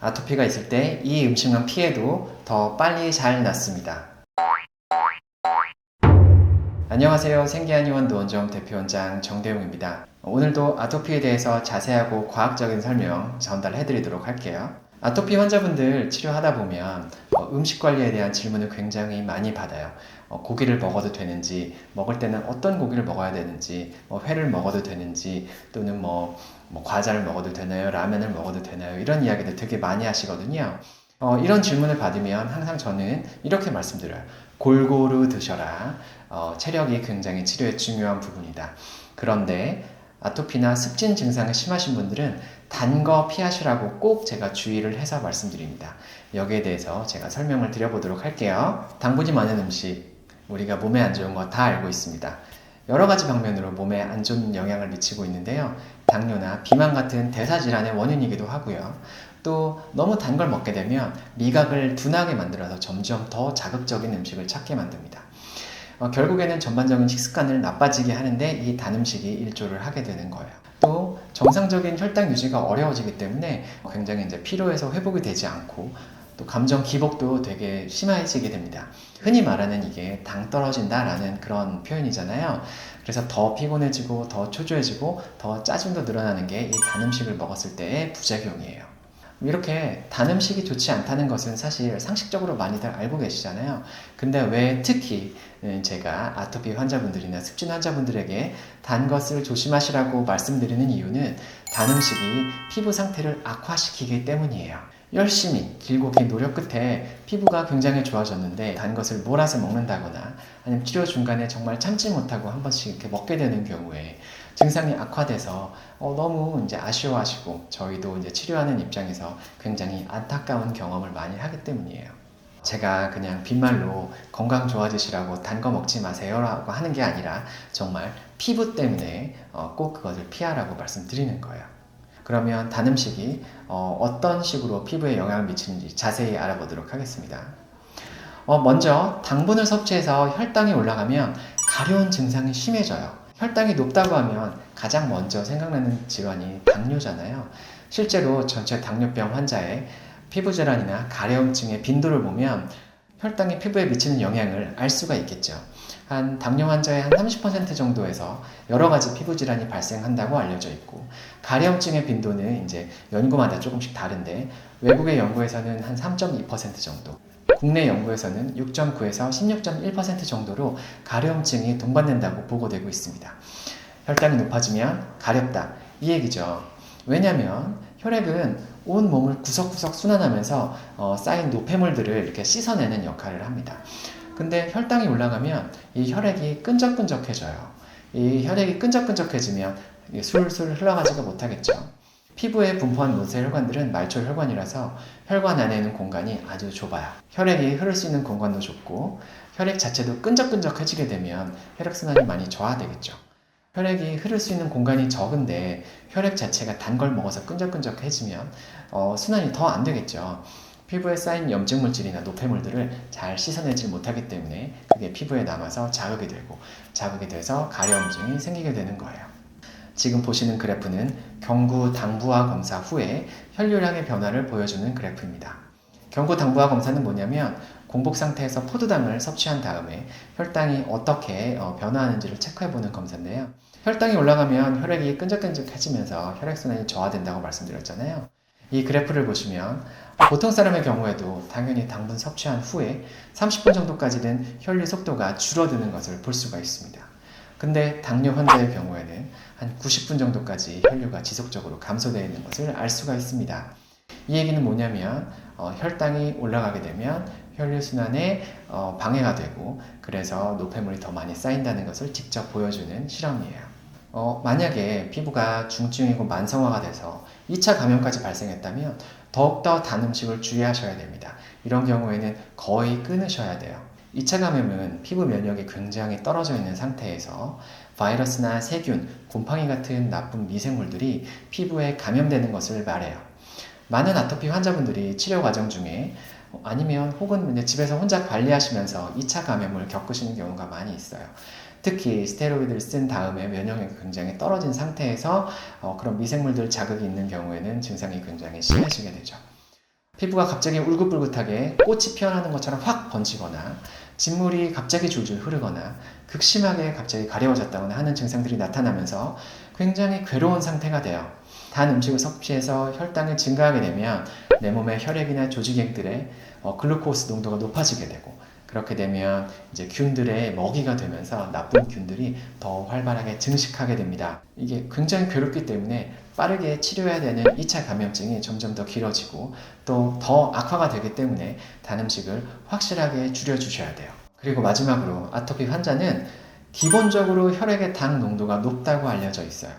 아토피가 있을 때 이 음식만 피해도 더 빨리 잘 낫습니다. 안녕하세요. 생기한의원 노원점 대표원장 정대용입니다. 오늘도 아토피에 대해서 자세하고 과학적인 설명 전달해 드리도록 할게요. 아토피 환자분들 치료하다 보면 음식 관리에 대한 질문을 굉장히 많이 받아요. 고기를 먹어도 되는지, 먹을 때는 어떤 고기를 먹어야 되는지, 회를 먹어도 되는지, 또는 과자를 먹어도 되나요? 라면을 먹어도 되나요? 이런 이야기들 되게 많이 하시거든요. 이런 질문을 받으면 항상 저는 이렇게 말씀드려요. 골고루 드셔라. 체력이 굉장히 치료에 중요한 부분이다. 그런데 아토피나 습진 증상이 심하신 분들은 단 거 피하시라고 꼭 제가 주의를 해서 말씀드립니다. 여기에 대해서 제가 설명을 드려보도록 할게요. 당분이 많은 음식, 우리가 몸에 안 좋은 거 다 알고 있습니다. 여러 가지 방면으로 몸에 안 좋은 영향을 미치고 있는데요. 당뇨나 비만 같은 대사질환의 원인이기도 하고요. 또 너무 단 걸 먹게 되면 미각을 둔하게 만들어서 점점 더 자극적인 음식을 찾게 만듭니다. 결국에는 전반적인 식습관을 나빠지게 하는데 이 단 음식이 일조를 하게 되는 거예요. 또 정상적인 혈당 유지가 어려워지기 때문에 굉장히 이제 피로에서 회복이 되지 않고 또 감정 기복도 되게 심해지게 됩니다. 흔히 말하는 이게 당 떨어진다라는 그런 표현이잖아요. 그래서 더 피곤해지고 더 초조해지고 더 짜증도 늘어나는 게 이 단 음식을 먹었을 때의 부작용이에요. 이렇게 단 음식이 좋지 않다는 것은 사실 상식적으로 많이들 알고 계시잖아요. 근데 왜 특히 제가 아토피 환자분들이나 습진 환자분들에게 단 것을 조심하시라고 말씀드리는 이유는 단 음식이 피부 상태를 악화시키기 때문이에요. 열심히 길고 긴 노력 끝에 피부가 굉장히 좋아졌는데 단 것을 몰아서 먹는다거나 아니면 치료 중간에 정말 참지 못하고 한 번씩 이렇게 먹게 되는 경우에 증상이 악화돼서 너무 이제 아쉬워하시고 저희도 이제 치료하는 입장에서 굉장히 안타까운 경험을 많이 하기 때문이에요. 제가 그냥 빈말로 건강 좋아지시라고 단 거 먹지 마세요 라고 하는 게 아니라 정말 피부 때문에 꼭 그것을 피하라고 말씀드리는 거예요. 그러면 단 음식이 어떤 식으로 피부에 영향을 미치는지 자세히 알아보도록 하겠습니다. 먼저 당분을 섭취해서 혈당이 올라가면 가려운 증상이 심해져요. 혈당이 높다고 하면 가장 먼저 생각나는 질환이 당뇨잖아요. 실제로 전체 당뇨병 환자의 피부질환이나 가려움증의 빈도를 보면 혈당이 피부에 미치는 영향을 알 수가 있겠죠. 한 당뇨 환자의 한 30% 정도에서 여러 가지 피부 질환이 발생한다고 알려져 있고, 가려움증의 빈도는 이제 연구마다 조금씩 다른데 외국의 연구에서는 한 3.2% 정도, 국내 연구에서는 6.9에서 16.1% 정도로 가려움증이 동반된다고 보고되고 있습니다. 혈당이 높아지면 가렵다, 이 얘기죠. 왜냐하면 혈액은 온 몸을 구석구석 순환하면서 쌓인 노폐물들을 이렇게 씻어내는 역할을 합니다. 근데 혈당이 올라가면 이 혈액이 끈적끈적해져요. 이 혈액이 끈적끈적해지면 술술 흘러가지가 못하겠죠. 피부에 분포한 모세혈관들은 말초혈관이라서 혈관 안에 있는 공간이 아주 좁아요. 혈액이 흐를 수 있는 공간도 좁고 혈액 자체도 끈적끈적해지게 되면 혈액순환이 많이 저하되겠죠. 혈액이 흐를 수 있는 공간이 적은데 혈액 자체가 단 걸 먹어서 끈적끈적해지면 순환이 더 안 되겠죠. 피부에 쌓인 염증 물질이나 노폐물들을 잘 씻어내지 못하기 때문에 그게 피부에 남아서 자극이 돼서 가려움증이 생기게 되는 거예요. 지금 보시는 그래프는 경구 당부화 검사 후에 혈류량의 변화를 보여주는 그래프입니다. 경구 당부화 검사는 뭐냐면 공복 상태에서 포도당을 섭취한 다음에 혈당이 어떻게 변화하는지를 체크해보는 검사인데요. 혈당이 올라가면 혈액이 끈적끈적해지면서 혈액순환이 저하된다고 말씀드렸잖아요. 이 그래프를 보시면 보통 사람의 경우에도 당연히 당분 섭취한 후에 30분 정도까지는 혈류 속도가 줄어드는 것을 볼 수가 있습니다. 근데 당뇨 환자의 경우에는 한 90분 정도까지 혈류가 지속적으로 감소되어 있는 것을 알 수가 있습니다. 이 얘기는 뭐냐면 혈당이 올라가게 되면 혈류순환에 방해가 되고 그래서 노폐물이 더 많이 쌓인다는 것을 직접 보여주는 실험이에요. 만약에 피부가 중증이고 만성화가 돼서 2차 감염까지 발생했다면 더욱더 단 음식을 주의하셔야 됩니다. 이런 경우에는 거의 끊으셔야 돼요. 2차 감염은 피부 면역이 굉장히 떨어져 있는 상태에서 바이러스나 세균, 곰팡이 같은 나쁜 미생물들이 피부에 감염되는 것을 말해요. 많은 아토피 환자분들이 치료 과정 중에 아니면 혹은 집에서 혼자 관리하시면서 2차 감염을 겪으시는 경우가 많이 있어요. 특히 스테로이드를 쓴 다음에 면역력이 굉장히 떨어진 상태에서 그런 미생물들 자극이 있는 경우에는 증상이 굉장히 심해지게 되죠. 피부가 갑자기 울긋불긋하게 꽃이 피어나는 것처럼 확 번지거나 진물이 갑자기 줄줄 흐르거나 극심하게 갑자기 가려워졌다거나 하는 증상들이 나타나면서 굉장히 괴로운 상태가 돼요. 단 음식을 섭취해서 혈당이 증가하게 되면 내 몸의 혈액이나 조직액들의 글루코스 농도가 높아지게 되고, 그렇게 되면 이제 균들의 먹이가 되면서 나쁜 균들이 더 활발하게 증식하게 됩니다. 이게 굉장히 괴롭기 때문에 빠르게 치료해야 되는 2차 감염증이 점점 더 길어지고 또 더 악화가 되기 때문에 단 음식을 확실하게 줄여주셔야 돼요. 그리고 마지막으로 아토피 환자는 기본적으로 혈액의 당 농도가 높다고 알려져 있어요.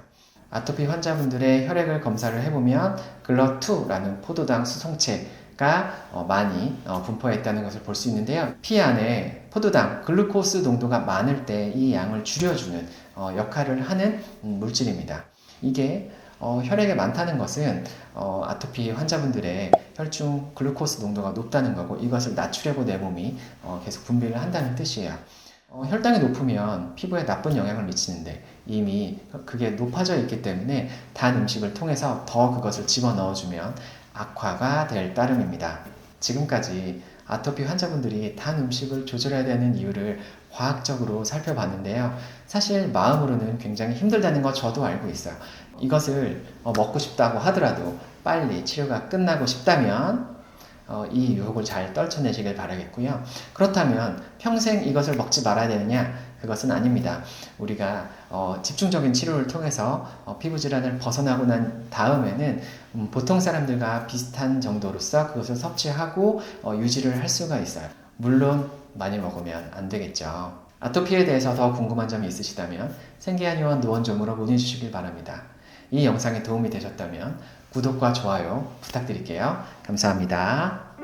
아토피 환자분들의 혈액을 검사를 해보면 글러2라는 포도당 수송체가 많이 분포해 있다는 것을 볼 수 있는데요. 피 안에 포도당, 글루코스 농도가 많을 때 이 양을 줄여주는 역할을 하는 물질입니다. 이게 혈액에 많다는 것은 아토피 환자분들의 혈중 글루코스 농도가 높다는 거고, 이것을 낮추려고 내 몸이 계속 분비를 한다는 뜻이에요. 혈당이 높으면 피부에 나쁜 영향을 미치는데 이미 그게 높아져 있기 때문에 단 음식을 통해서 더 그것을 집어넣어주면 악화가 될 따름입니다. 지금까지 아토피 환자분들이 단 음식을 조절해야 되는 이유를 과학적으로 살펴봤는데요. 사실 마음으로는 굉장히 힘들다는 거 저도 알고 있어요. 이것을 먹고 싶다고 하더라도 빨리 치료가 끝나고 싶다면 이 유혹을 잘 떨쳐내시길 바라겠고요. 그렇다면 평생 이것을 먹지 말아야 되느냐? 그것은 아닙니다. 우리가 집중적인 치료를 통해서 피부 질환을 벗어나고 난 다음에는 보통 사람들과 비슷한 정도로서 그것을 섭취하고 유지를 할 수가 있어요. 물론 많이 먹으면 안 되겠죠. 아토피에 대해서 더 궁금한 점이 있으시다면 생기한의원 노원점으로 문의 주시길 바랍니다. 이 영상이 도움이 되셨다면 구독과 좋아요 부탁드릴게요. 감사합니다.